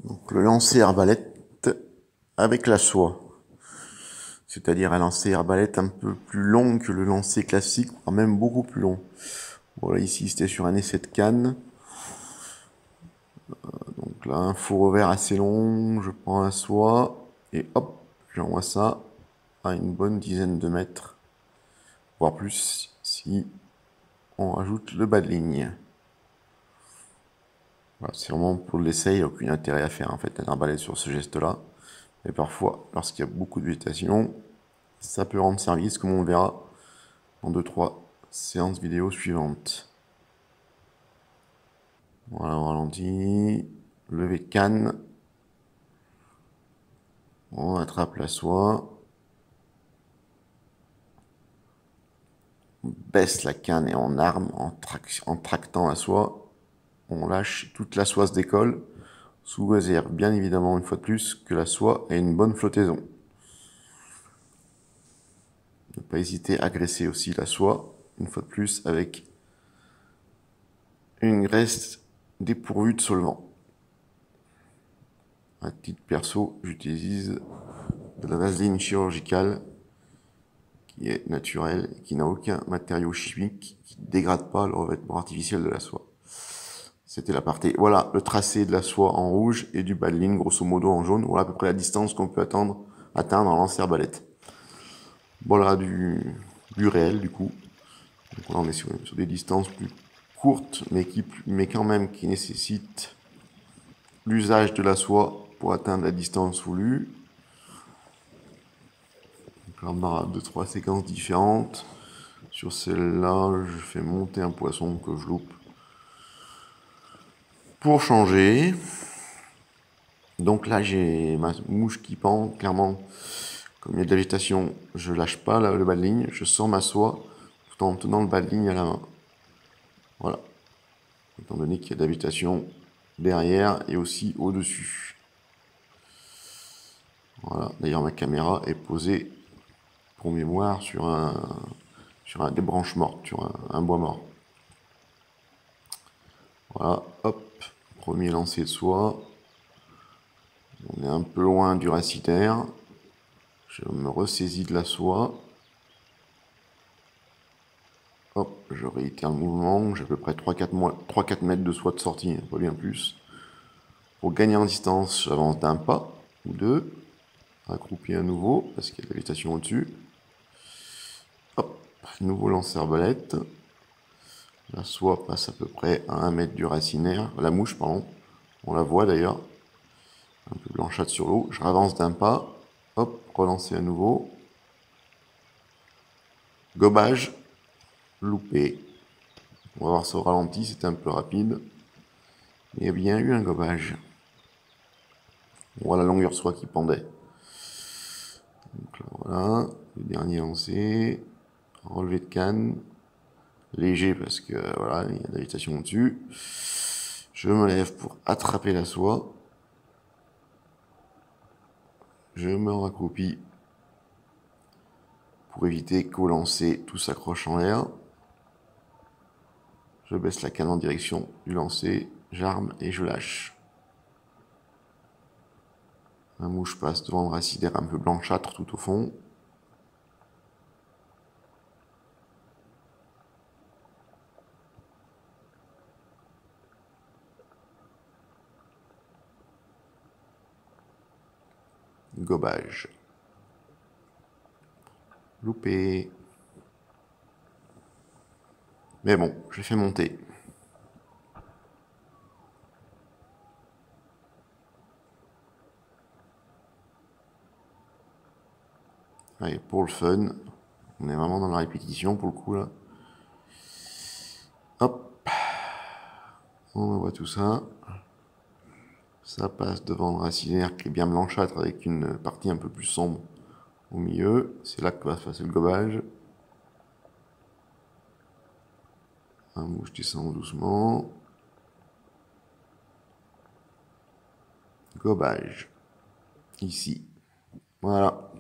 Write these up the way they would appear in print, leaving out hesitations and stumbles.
Donc le lancer arbalète avec la soie. C'est-à-dire un lancer arbalète un peu plus long que le lancer classique, voire même beaucoup plus long. Voilà, ici c'était sur un essai de canne. Donc là, un fourreau vert assez long, je prends la soie et hop, j'envoie ça à une bonne dizaine de mètres, voire plus si on rajoute le bas de ligne. Voilà, c'est vraiment pour l'essai, il n'y a aucun intérêt à faire en fait un arbalète sur ce geste-là. Mais parfois, lorsqu'il y a beaucoup de végétation, ça peut rendre service, comme on le verra dans 2-3 séances vidéo suivantes. Voilà, on ralentit, lever de canne, on attrape la soie, on baisse la canne et on arme en tractant la soie, on lâche, toute la soie se décolle, sous réserve bien évidemment une fois de plus que la soie ait une bonne flottaison. Ne pas hésiter à graisser aussi la soie, une fois de plus avec une graisse dépourvue de solvant. À titre perso, j'utilise de la vaseline chirurgicale qui est naturelle, qui n'a aucun matériau chimique, qui ne dégrade pas le revêtement artificiel de la soie. C'était l'aparté. Voilà le tracé de la soie en rouge et du bas de ligne, grosso modo en jaune. Voilà à peu près la distance qu'on peut atteindre en lancer arbalète. Voilà du réel du coup. Donc là on est sur des distances plus courtes, mais quand même qui nécessitent l'usage de la soie pour atteindre la distance voulue. Donc là on aura 2-3 séquences différentes. Sur celle-là, je fais monter un poisson que je loupe pour changer. Donc là, j'ai ma mouche qui pend, clairement. Comme il y a de la végétation, je lâche pas le bas de ligne, je sors ma soie tout en tenant le bas de ligne à la main. Voilà. Étant donné qu'il y a de la végétation derrière et aussi au-dessus. Voilà. D'ailleurs, ma caméra est posée pour mémoire sur des branches mortes, sur un bois mort. Voilà, hop, premier lancer de soie. On est un peu loin du racinaire. Je me ressaisis de la soie. Hop, je réitère le mouvement. J'ai à peu près 3-4 mètres de soie de sortie, pas bien plus. Pour gagner en distance, j'avance d'un pas ou deux. Accroupi à nouveau, parce qu'il y a de la végétation au-dessus. Hop, nouveau lancer arbalète. La soie passe à peu près à 1 mètre du racinaire. La mouche, pardon. On la voit d'ailleurs. Un peu blanchâtre sur l'eau. Je ravance d'un pas. Hop, relancer à nouveau. Gobage. Loupé. On va voir ça au ralenti, c'était un peu rapide. Mais il y a bien eu un gobage. On voit la longueur soie qui pendait. Donc là, voilà, le dernier lancé. Relevé de canne. Léger parce que voilà, il y a de la végétation au-dessus. Je me lève pour attraper la soie. Je me raccroupis pour éviter qu'au lancer, tout s'accroche en l'air. Je baisse la canne en direction du lancer, j'arme et je lâche. La mouche passe devant le racinaire un peu blanchâtre tout au fond. Gobage. Loupé. Mais bon, j'ai fait monter. Allez, pour le fun, on est vraiment dans la répétition pour le coup là. Hop. On voit tout ça. Ça passe devant le racinaire qui est bien blanchâtre avec une partie un peu plus sombre au milieu. C'est là que va se passer le gobage. La mouche descend doucement. Gobage. Ici. Voilà.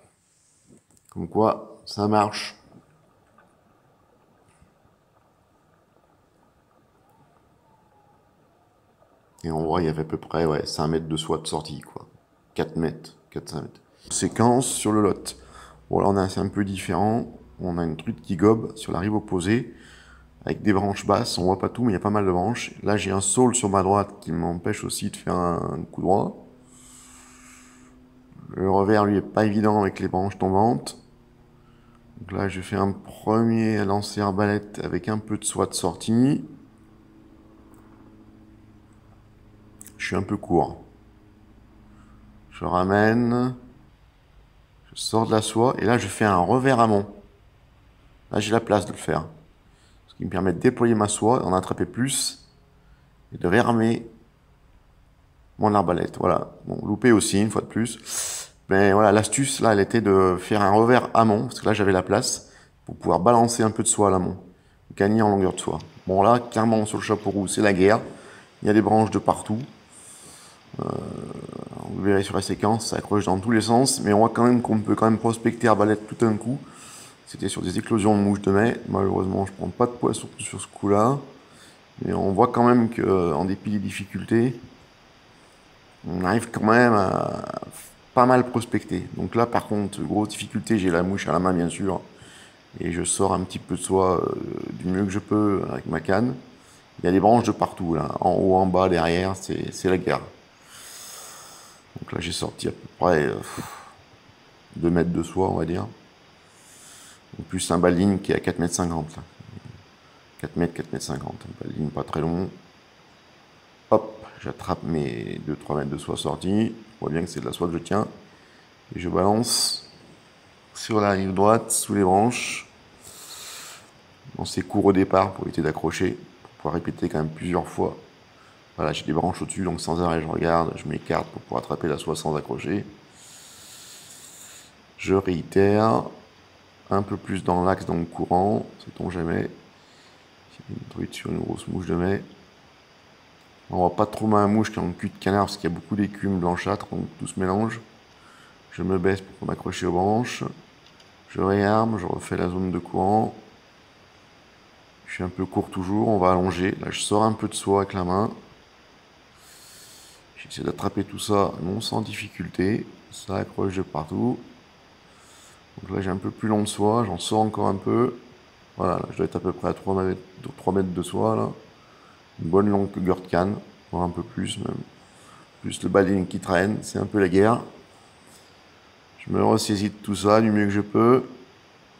Comme quoi, ça marche. Et on voit, il y avait à peu près 5 mètres de soie de sortie, quoi. 4 mètres, 4-5 mètres. Séquence sur le lot. Bon, là, c'est un peu différent. On a une truite qui gobe sur la rive opposée, avec des branches basses. On voit pas tout, mais il y a pas mal de branches. Là, j'ai un saule sur ma droite qui m'empêche aussi de faire un coup droit. Le revers, lui, est pas évident avec les branches tombantes. Donc là, je fais un premier lancer arbalète avec un peu de soie de sortie. Je suis un peu court. Je ramène, je sors de la soie, et là, je fais un revers amont. Là, j'ai la place de le faire. Ce qui me permet de déployer ma soie, d'en attraper plus, et de réarmer mon arbalète. Voilà. Bon, loupé aussi, une fois de plus. Mais voilà, l'astuce, là, elle était de faire un revers amont, parce que là, j'avais la place, pour pouvoir balancer un peu de soie à l'amont. Gagner en longueur de soie. Bon, là, clairement, sur le chapeau roux, c'est la guerre. Il y a des branches de partout. Vous verrez sur la séquence, ça accroche dans tous les sens, mais on voit quand même qu'on peut quand même prospecter arbalète tout d'un coup. C'était sur des éclosions de mouches de mai. Malheureusement, je prends pas de poids sur ce coup-là. Mais on voit quand même qu'en dépit des difficultés, on arrive quand même à pas mal prospecter. Donc là, par contre, grosse difficulté, j'ai la mouche à la main, bien sûr. Et je sors un petit peu de soie du mieux que je peux avec ma canne. Il y a des branches de partout, là. En haut, en bas, derrière, c'est la guerre. Donc là, j'ai sorti à peu près 2 mètres de soie, on va dire. En plus, un baline qui est à 4,50 m. 4 mètres, 4,50 m. Un baline pas très long. Hop, j'attrape mes 2-3 mètres de soie sortie. Je vois bien que c'est de la soie que je tiens. Et je balance sur la rive droite, sous les branches. Dans ces cours au départ pour éviter d'accrocher. Pour pouvoir répéter quand même plusieurs fois. Voilà, j'ai des branches au-dessus, donc sans arrêt, je regarde, je m'écarte pour pouvoir attraper la soie sans accrocher. Je réitère. Un peu plus dans l'axe, dans le courant, sait-on jamais. Une truite sur une grosse mouche de mai. On voit pas trop ma mouche qui est en cul de canard parce qu'il y a beaucoup d'écume blanchâtre, donc tout se mélange. Je me baisse pour m'accrocher aux branches. Je réarme, je refais la zone de courant. Je suis un peu court toujours, on va allonger. Là, je sors un peu de soie avec la main. J'essaie d'attraper tout ça, non sans difficulté. Ça accroche de partout. Donc là, j'ai un peu plus long de soie, j'en sors encore un peu. Voilà, là, je dois être à peu près à 3 mètres de soie, là. Une bonne longueur de canne, voire un peu plus même. Plus le baline qui traîne, c'est un peu la guerre. Je me ressaisis de tout ça du mieux que je peux.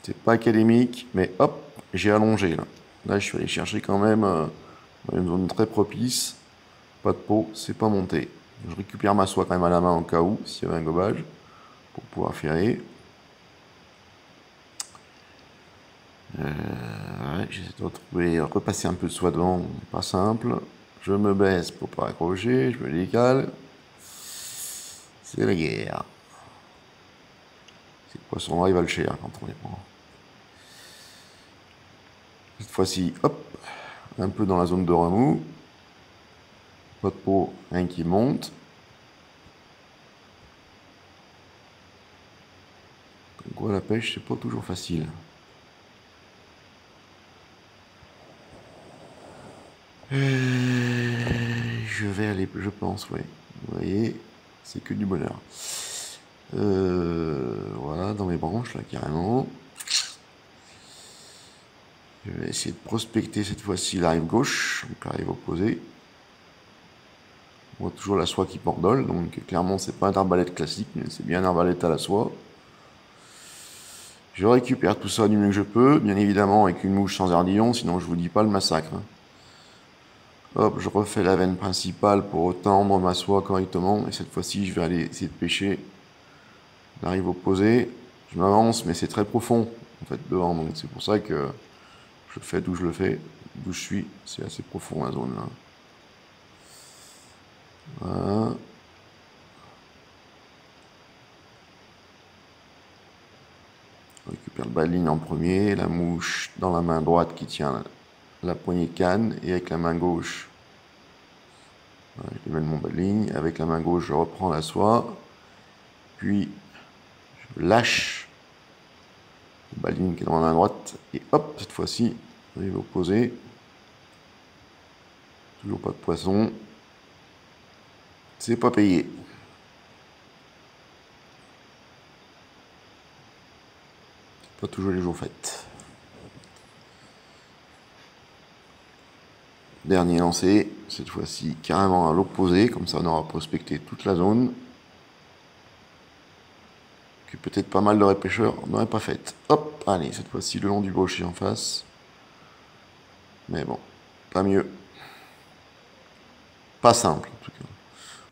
C'est pas académique, mais hop, j'ai allongé là. Là, je suis allé chercher quand même dans une zone très propice. Pas de peau, c'est pas monté. Je récupère ma soie quand même à la main au cas où, s'il y avait un gobage, pour pouvoir ferrer. J'essaie de retrouver, repasser un peu de soie devant, pas simple. Je me baisse pour pas accrocher, je me décale. C'est la guerre. Ces poissons-là, ils valent cher quand on les prend. Cette fois-ci, hop, un peu dans la zone de remous. Pas de peau, rien qui monte. Comme quoi la pêche, c'est pas toujours facile. Je vais aller, je pense, oui. Vous voyez, c'est que du bonheur. Voilà, dans mes branches, là, carrément. Je vais essayer de prospecter cette fois-ci la rive gauche, donc la rive opposée. On voit toujours la soie qui bordole, donc clairement, c'est pas un arbalète classique, mais c'est bien un arbalète à la soie. Je récupère tout ça du mieux que je peux, bien évidemment avec une mouche sans ardillon, sinon je vous dis pas le massacre. Hop, je refais la veine principale pour tendre ma soie correctement, et cette fois-ci je vais aller essayer de pêcher la rive opposée. Je m'avance, mais c'est très profond, en fait, devant, donc c'est pour ça que je le fais d'où je le fais, d'où je suis, c'est assez profond la zone là. Voilà. Je récupère le baline en premier, la mouche dans la main droite qui tient la poignée de canne, et avec la main gauche, voilà, je démêle mon baline, avec la main gauche je reprends la soie, puis je lâche le baline qui est dans ma main droite, et hop, cette fois-ci, je vais opposer, toujours pas de poisson, C'est pas payé. Pas toujours les jours faits. Dernier lancé, cette fois-ci carrément à l'opposé, comme ça on aura prospecté toute la zone. Que peut-être pas mal de repêcheurs n'auraient pas faite. Hop, allez, cette fois-ci le long du gaucher en face. Mais bon, pas mieux. Pas simple en tout cas.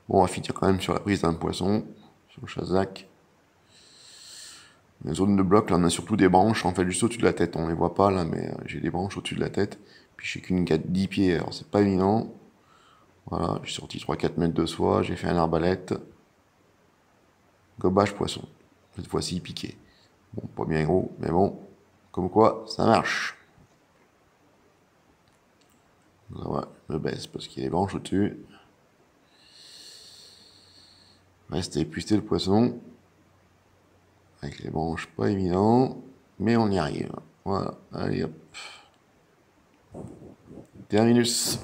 Bon, on va finir quand même sur la prise d'un poisson, sur le Chazak. La zone de bloc, là on a surtout des branches, en fait juste au-dessus de la tête. On les voit pas là, mais j'ai des branches au-dessus de la tête. Puis j'ai qu'une 10 pieds, alors c'est pas évident. Voilà, j'ai sorti 3-4 mètres de soie, j'ai fait un arbalète. Gobage poisson. Cette fois-ci piqué. Bon, pas bien gros, mais bon, comme quoi, ça marche. Ouais, je me baisse parce qu'il y a des branches au-dessus. Reste à épuister le poisson. Avec les branches pas évident, mais on y arrive. Voilà, allez hop. Terminus.